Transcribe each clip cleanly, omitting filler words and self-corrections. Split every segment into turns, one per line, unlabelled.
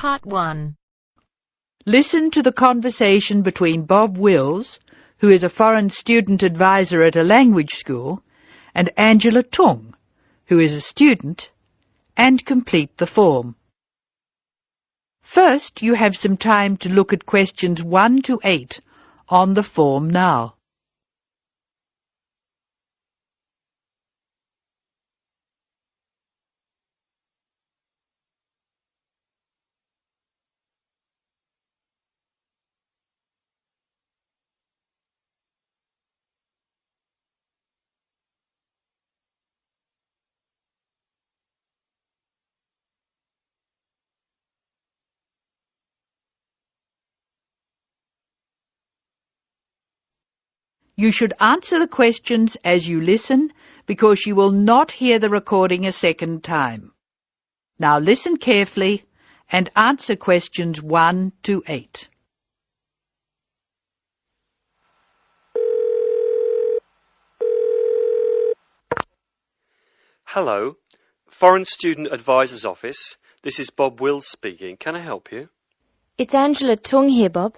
Part 1.
Listen to the conversation between Bob Wills, who is a foreign student advisor at a language school, and Angela Tung, who is a student, and complete the form. First, you have some time to look at questions 1 to 8 on the form now. You should answer the questions as you listen because you will not hear the recording a second time. Now listen carefully and answer questions 1 to 8.
Hello, Foreign Student Advisor's Office. This is Bob Wills speaking. Can I help you?
It's Angela Tung here, Bob.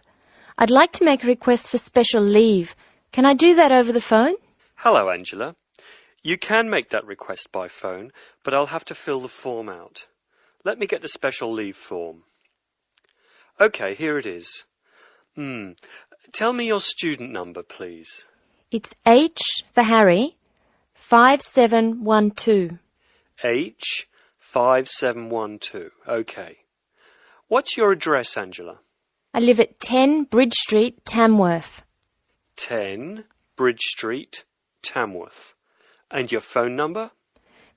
I'd like to make a request for special leave. Can I do that over the phone?
Hello, Angela. You can make that request by phone, but I'll have to fill the form out. Let me get the special leave form. OK, here it is. Tell me your student number, please.
It's H for Harry, 5712.
H 5712. OK. What's your address, Angela?
I live at 10 Bridge Street, Tamworth.
10 Bridge Street, Tamworth. And your phone number?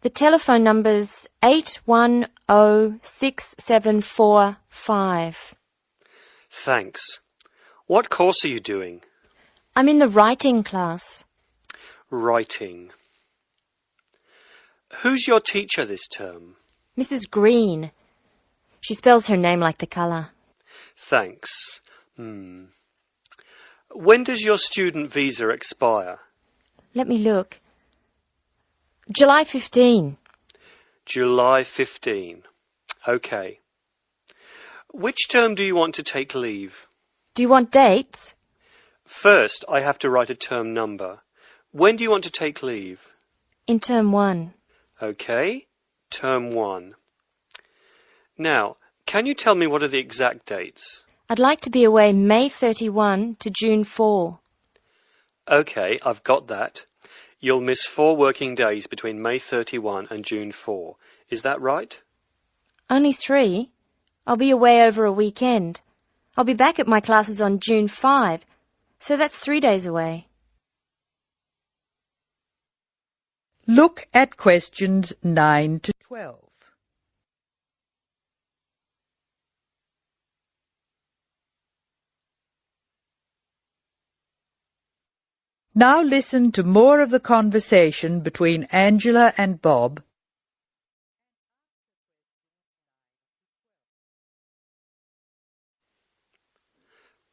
The telephone number's 8106745.
Thanks. What course are you doing?
I'm in the writing class.
Writing. Who's your teacher this term?
Mrs. Green. She spells her name like the colour.
Thanks. When does your student visa expire?
Let me look. July 15.
July 15. OK. Which term do you want to take leave?
Do you want dates?
First, I have to write a term number. When do you want to take leave?
In term 1.
OK. Term 1. Now, can you tell me what are the exact dates?
I'd like to be away May 31 to June 4.
OK, I've got that. You'll miss 4 working days between May 31 and June 4. Is that right?
Only 3. I'll be away over a weekend. I'll be back at my classes on June 5, so that's 3 days away.
Look at questions 9 to 12. Now listen to more of the conversation between Angela and Bob.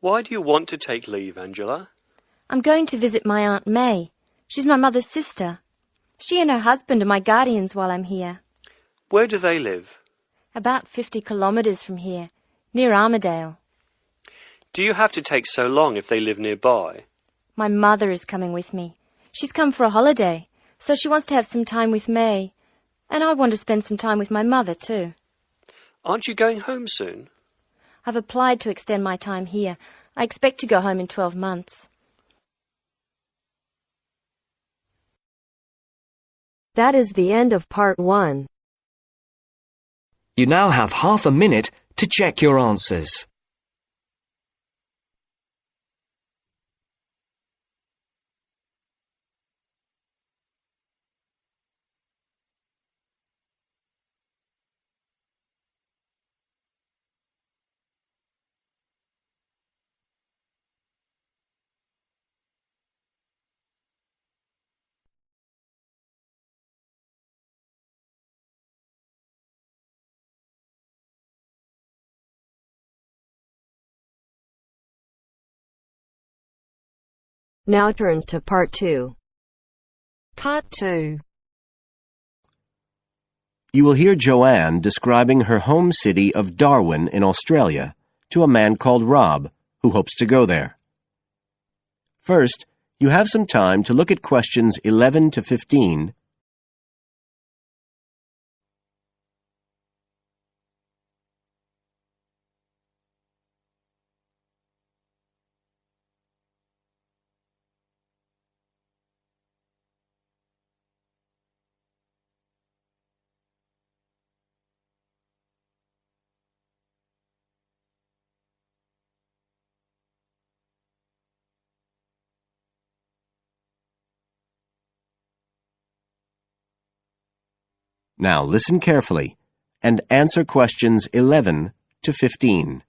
Why do you want to take leave, Angela?
I'm going to visit my Aunt May. She's my mother's sister. She and her husband are my guardians while I'm here.
Where do they live?
About 50 kilometres from here, near Armadale.
Do you have to take so long if they live nearby?
My mother is coming with me. She's come for a holiday, so she wants to have some time with May. And I want to spend some time with my mother too.
Aren't you going home soon?
I've applied to extend my time here. I expect to go home in 12 months.
That is the end of Part 1.
You now have half a minute to check your answers.
Now turns to Part 2. Part 2.
You will hear Joanne describing her home city of Darwin in Australia to a man called Rob, who hopes to go there. First, you have some time to look at questions 11 to 15. Now listen carefully and answer questions 11 to 15.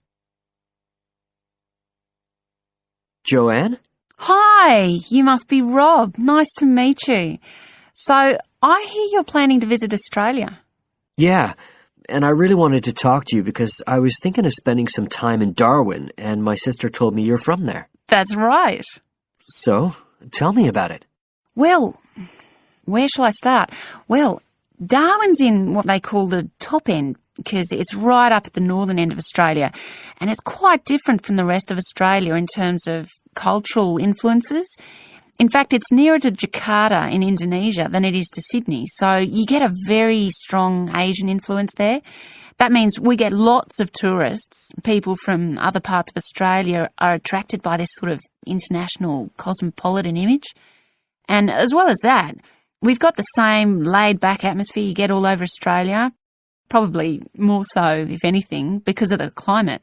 Joanne?
Hi, you must be Rob. Nice to meet you. So, I hear you're planning to visit Australia.
Yeah, and I really wanted to talk to you because I was thinking of spending some time in Darwin, and my sister told me you're from there.
That's right.
So, tell me about it.
Well, where shall I start? Well, Darwin's in what they call the top end because it's right up at the northern end of Australia, and it's quite different from the rest of Australia in terms of cultural influences. In fact, it's nearer to Jakarta in Indonesia than it is to Sydney, so you get a very strong Asian influence there. That means we get lots of tourists. People from other parts of Australia are attracted by this sort of international cosmopolitan image. And as well as that, we've got the same laid-back atmosphere you get all over Australia, probably more so, if anything, because of the climate.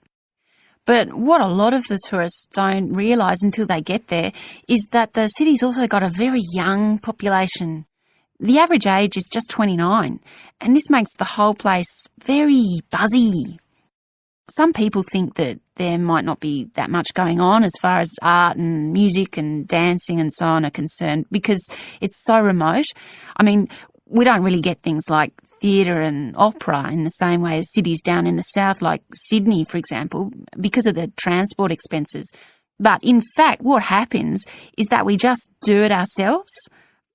But what a lot of the tourists don't realise until they get there is that the city's also got a very young population. The average age is just 29, and this makes the whole place very buzzy. Some people think that there might not be that much going on as far as art and music and dancing and so on are concerned because it's so remote. I mean, we don't really get things like theatre and opera in the same way as cities down in the south like Sydney, for example, because of the transport expenses. But in fact, what happens is that we just do it ourselves.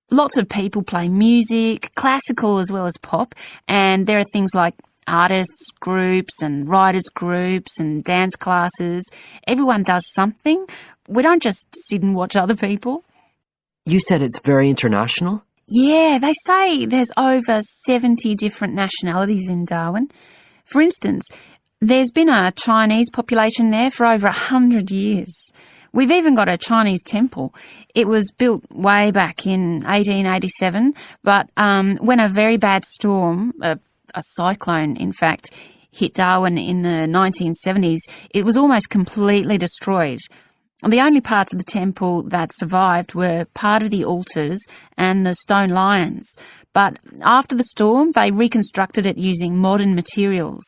Lots of people play music, classical as well as pop, and there are things like artists groups and writers groups and dance classes. Everyone does something. We don't just sit and watch other people.
You said it's very international?
Yeah, they say there's over 70 different nationalities in Darwin. For instance, there's been a Chinese population there for over 100 years. We've even got a Chinese temple. It was built way back in 1887, but when a very bad storm, a cyclone in fact, hit Darwin in the 1970s, it was almost completely destroyed. The only parts of the temple that survived were part of the altars and the stone lions. But after the storm, they reconstructed it using modern materials.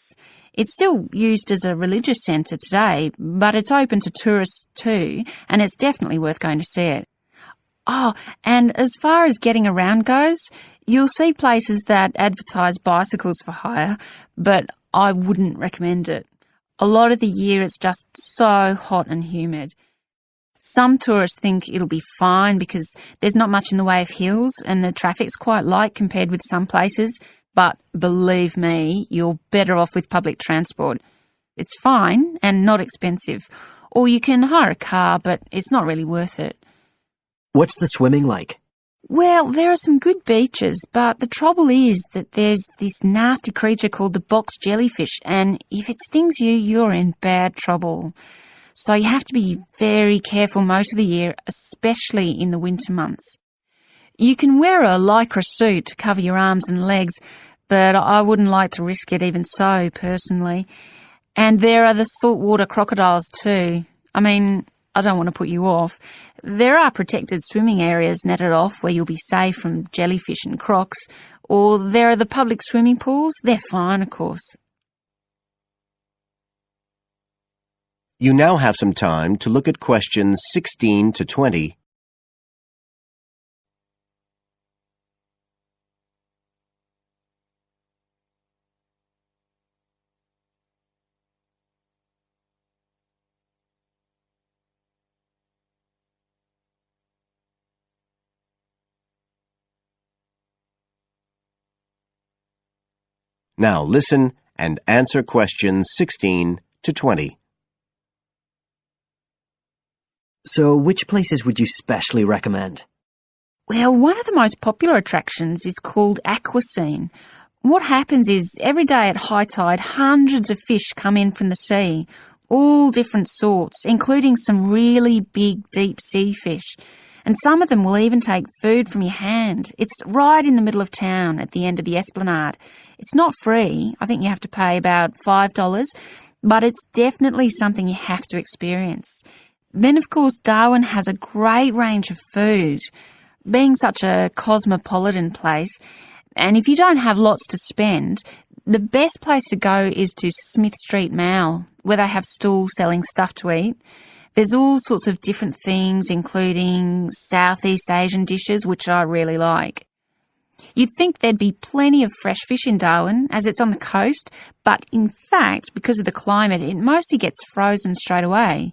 It's still used as a religious centre today, but it's open to tourists too, and it's definitely worth going to see it. Oh, and as far as getting around goes, you'll see places that advertise bicycles for hire, but I wouldn't recommend it. A lot of the year it's just so hot and humid. Some tourists think it'll be fine because there's not much in the way of hills and the traffic's quite light compared with some places, but believe me, you're better off with public transport. It's fine and not expensive. Or you can hire a car, but it's not really worth it.
What's the swimming like?
Well, there are some good beaches, but the trouble is that there's this nasty creature called the box jellyfish, and if it stings you, you're in bad trouble. So you have to be very careful most of the year, especially in the winter months. You can wear a lycra suit to cover your arms and legs, but I wouldn't like to risk it even so, personally. And there are the saltwater crocodiles too. I mean, I don't want to put you off. There are protected swimming areas netted off where you'll be safe from jellyfish and crocs, or there are the public swimming pools. They're fine, of course.
You now have some time to look at questions 16 to 20. Now listen and answer questions 16 to 20.
So, which places would you specially recommend?
Well, one of the most popular attractions is called Aquascene. What happens is, every day at high tide, hundreds of fish come in from the sea, all different sorts, including some really big deep sea fish. And some of them will even take food from your hand. It's right in the middle of town at the end of the esplanade. It's not free. I think you have to pay about $5, but it's definitely something you have to experience. Then, of course, Darwin has a great range of food, being such a cosmopolitan place. And if you don't have lots to spend, the best place to go is to Smith Street Mall, where they have stalls selling stuff to eat. There's all sorts of different things, including Southeast Asian dishes, which I really like. You'd think there'd be plenty of fresh fish in Darwin, as it's on the coast, but in fact, because of the climate, it mostly gets frozen straight away.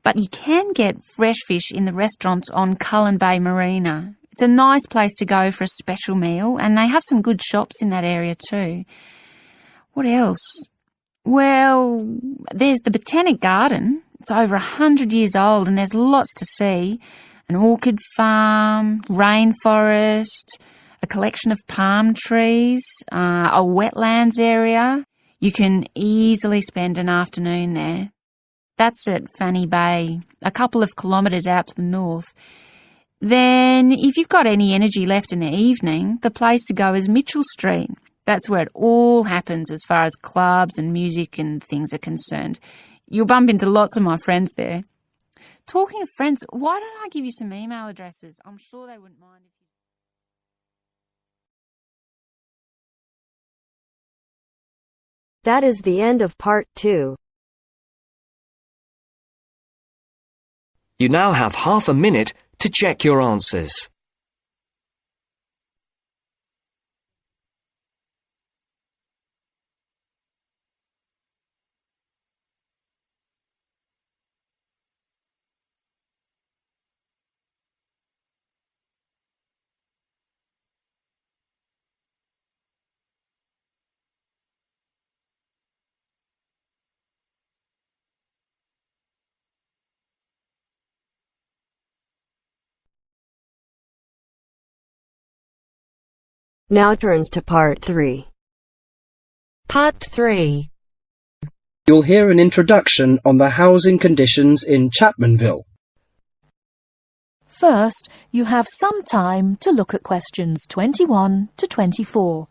But you can get fresh fish in the restaurants on Cullen Bay Marina. It's a nice place to go for a special meal, and they have some good shops in that area too. What else? Well, there's the Botanic Garden. It's over 100 years old, and there's lots to see. An orchid farm, rainforest, a collection of palm trees, a wetlands area. You can easily spend an afternoon there. That's at Fanny Bay, a couple of kilometres out to the north. Then, if you've got any energy left in the evening, the place to go is Mitchell Street. That's where it all happens as far as clubs and music and things are concerned. You'll bump into lots of my friends there. Talking of friends, why don't I give you some email addresses? I'm sure they wouldn't mind if you...
That is the end of part 2.
You now have half a minute to check your answers.
Now turns to part 3. Part 3.
You'll hear an introduction on the housing conditions in Chapmanville.
First, you have some time to look at questions 21 to 24.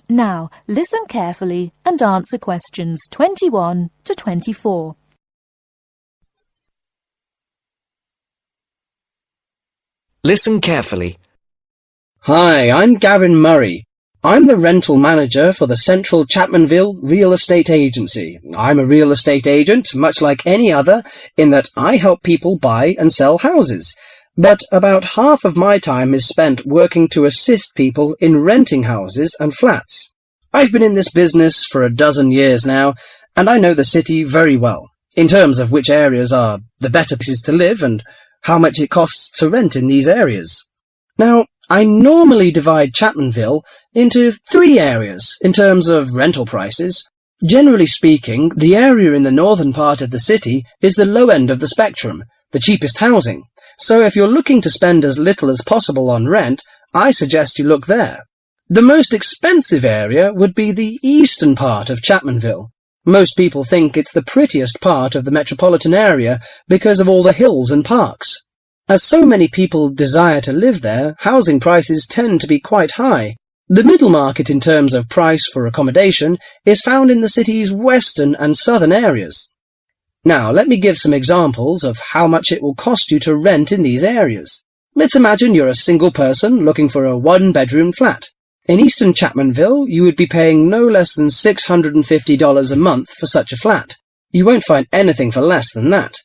Now, listen carefully and answer questions 21 to 24.
Listen carefully.
Hi, I'm Gavin Murray. I'm the rental manager for the Central Chapmanville Real Estate Agency. I'm a real estate agent, much like any other, in that I help people buy and sell houses. But about half of my time is spent working to assist people in renting houses and flats. I've been in this business for a dozen years now, and I know the city very well, in terms of which areas are the better places to live and how much it costs to rent in these areas. Now, I normally divide Chapmanville into 3 areas in terms of rental prices. Generally speaking, the area in the northern part of the city is the low end of the spectrum, the cheapest housing. So if you're looking to spend as little as possible on rent, I suggest you look there. The most expensive area would be the eastern part of Chapmanville. Most people think it's the prettiest part of the metropolitan area because of all the hills and parks. As so many people desire to live there, housing prices tend to be quite high. The middle market in terms of price for accommodation is found in the city's western and southern areas. Now, let me give some examples of how much it will cost you to rent in these areas. Let's imagine you're a single person looking for a 1-bedroom flat. In eastern Chapmanville, you would be paying no less than $650 a month for such a flat. You won't find anything for less than that.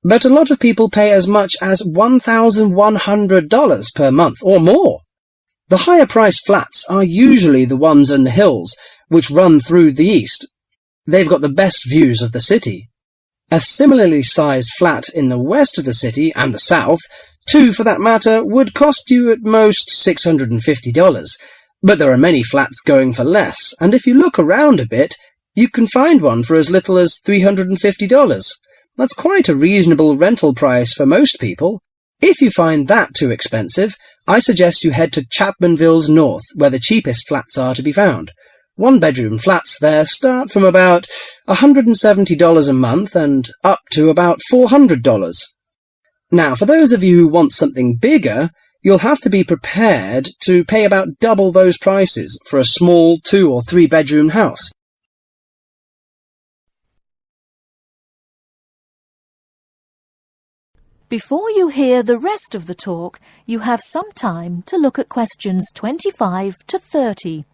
but a lot of people pay as much as $1,100 per month or more. The higher-priced flats are usually the ones in the hills, which run through the east. They've got the best views of the city. A similarly sized flat in the west of the city and the south, two for that matter, would cost you at most $650. But there are many flats going for less, and if you look around a bit, you can find one for as little as $350. That's quite a reasonable rental price for most people. If you find that too expensive, I suggest you head to Chapmanville's north, where the cheapest flats are to be found. One-bedroom flats there start from about $170 a month and up to about $400. Now, for those of you who want something bigger, you'll have to be prepared to pay about double those prices for a small 2- or 3-bedroom house.
Before you hear the rest of the talk, you have some time to look at questions 25 to 30.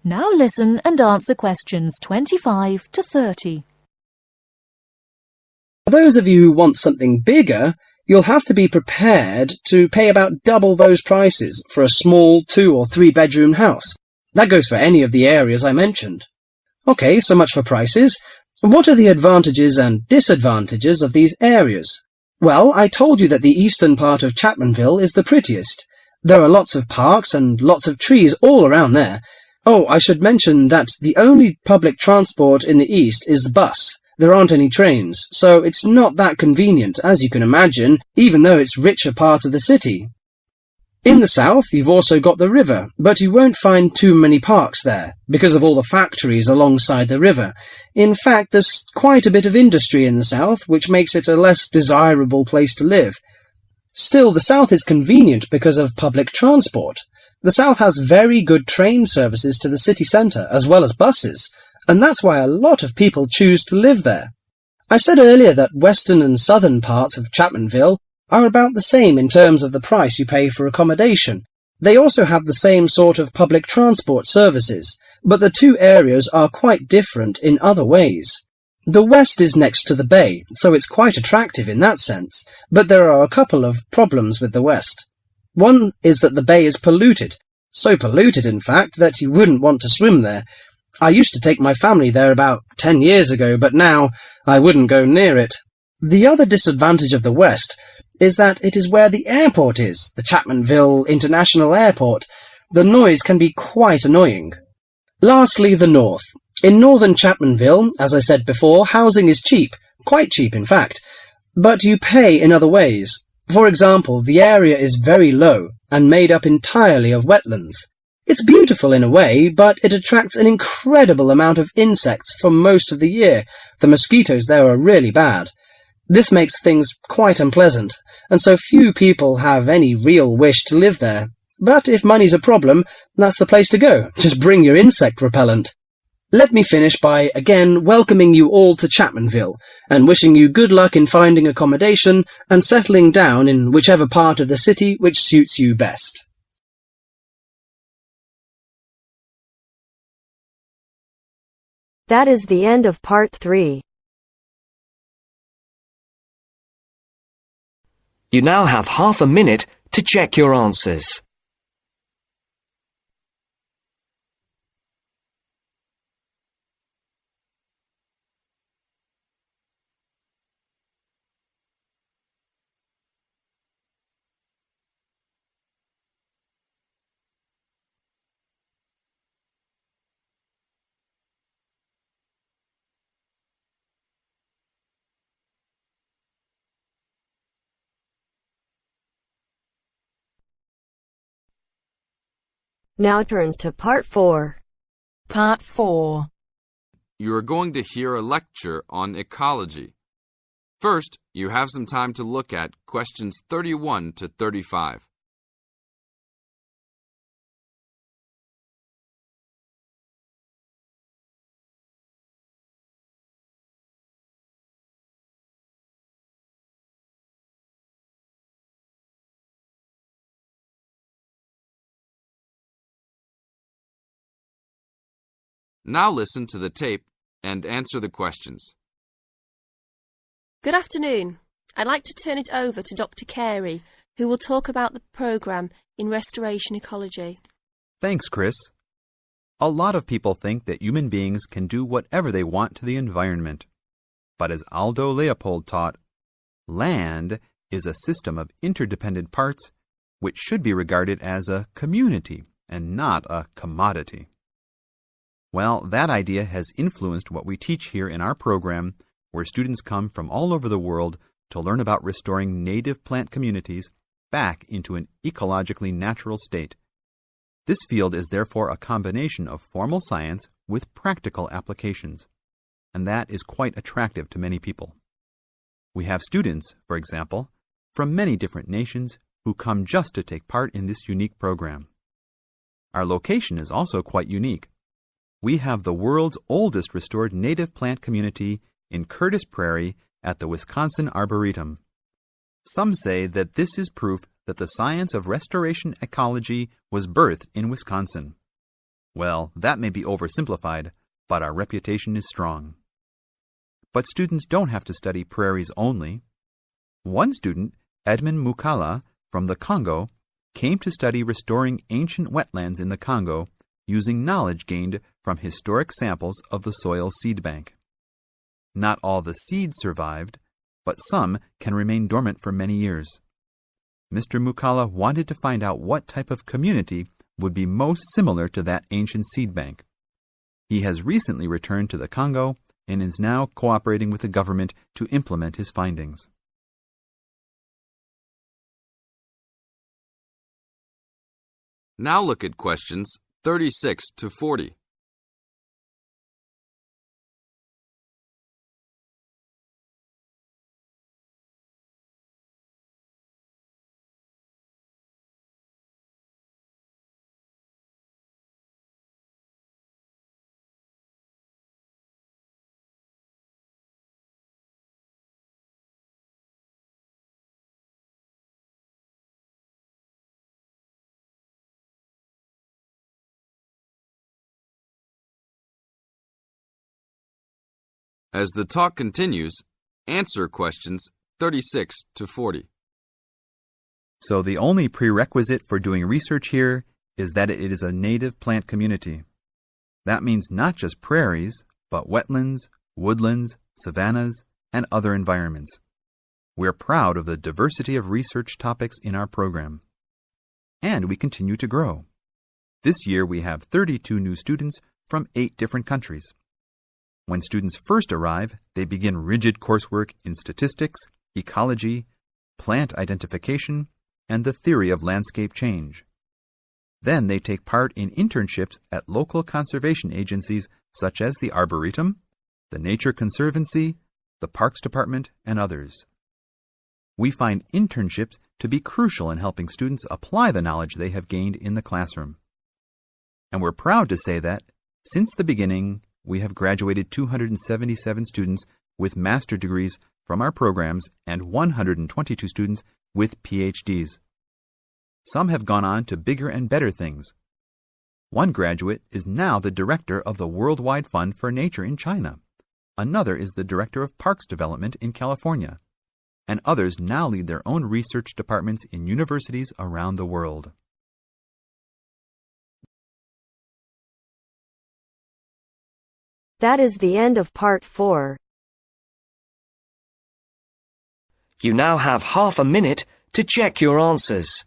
Now listen and answer questions 25 to 30.
For those of you who want something bigger, you'll have to be prepared to pay about double those prices for a small 2- or 3-bedroom house. That goes for any of the areas I mentioned. Okay, so much for prices. What are the advantages and disadvantages of these areas? Well, I told you that the eastern part of Chapmanville is the prettiest. There are lots of parks and lots of trees all around there. Oh, I should mention that the only public transport in the east is the bus. There aren't any trains, so it's not that convenient, as you can imagine, even though it's richer part of the city. In the south, you've also got the river, but you won't find too many parks there, because of all the factories alongside the river. In fact, there's quite a bit of industry in the south, which makes it a less desirable place to live. Still, the south is convenient because of public transport. The south has very good train services to the city centre, as well as buses, and that's why a lot of people choose to live there. I said earlier that western and southern parts of Chapmanville are about the same in terms of the price you pay for accommodation. They also have the same sort of public transport services, but the two areas are quite different in other ways. The west is next to the bay, so it's quite attractive in that sense, but there are a couple of problems with the west. One is that the bay is polluted, so polluted, in fact, that you wouldn't want to swim there. I used to take my family there about 10 years ago, but now I wouldn't go near it. The other disadvantage of the west is that it is where the airport is, the Chapmanville International Airport. The noise can be quite annoying. Lastly, the north. In northern Chapmanville, as I said before, housing is cheap, quite cheap in fact, but you pay in other ways. For example, the area is very low and made up entirely of wetlands. It's beautiful in a way, but it attracts an incredible amount of insects for most of the year. The mosquitoes there are really bad. This makes things quite unpleasant, and so few people have any real wish to live there. But if money's a problem, that's the place to go. Just bring your insect repellent. Let me finish by again welcoming you all to Chapmanville and wishing you good luck in finding accommodation and settling down in whichever part of the city which suits you best.
That is the end of part 3.
You now have half a minute to check your answers.
Now turns to part 4.
Part 4.
You are going to hear a lecture on ecology. First, you have some time to look at questions 31 to 35. Now listen to the tape and answer the questions.
Good afternoon. I'd like to turn it over to Dr. Carey, who will talk about the programme in restoration ecology.
Thanks, Chris. A lot of people think that human beings can do whatever they want to the environment. But as Aldo Leopold taught, land is a system of interdependent parts which should be regarded as a community and not a commodity. Well, that idea has influenced what we teach here in our program, where students come from all over the world to learn about restoring native plant communities back into an ecologically natural state. This field is therefore a combination of formal science with practical applications, and that is quite attractive to many people. We have students, for example, from many different nations who come just to take part in this unique program. Our location is also quite unique. We have the world's oldest restored native plant community in Curtis Prairie at the Wisconsin Arboretum. Some say that this is proof that the science of restoration ecology was birthed in Wisconsin. Well, that may be oversimplified, but our reputation is strong. But students don't have to study prairies only. One student, Edmund Mukala from the Congo, came to study restoring ancient wetlands in the Congo using knowledge gained from historic samples of the soil seed bank. Not all the seeds survived, but some can remain dormant for many years. Mr. Mukala wanted to find out what type of community would be most similar to that ancient seed bank. He has recently returned to the Congo and is now cooperating with the government to implement his findings.
Now look at questions 36 to 40. As the talk continues, answer questions 36 to 40.
So the only prerequisite for doing research here is that it is a native plant community. That means not just prairies, but wetlands, woodlands, savannas, and other environments. We're proud of the diversity of research topics in our program. And we continue to grow. This year we have 32 new students from 8 different countries. When students first arrive, they begin rigid coursework in statistics, ecology, plant identification, and the theory of landscape change. Then they take part in internships at local conservation agencies such as the Arboretum, the Nature Conservancy, the Parks Department, and others. We find internships to be crucial in helping students apply the knowledge they have gained in the classroom. And we're proud to say that, since the beginning, we have graduated 277 students with master degrees from our programs and 122 students with PhDs. Some have gone on to bigger and better things. One graduate is now the director of the Worldwide Fund for Nature in China. Another is the director of Parks Development in California. And others now lead their own research departments in universities around the world.
That is the end of part 4.
You now have half a minute to check your answers.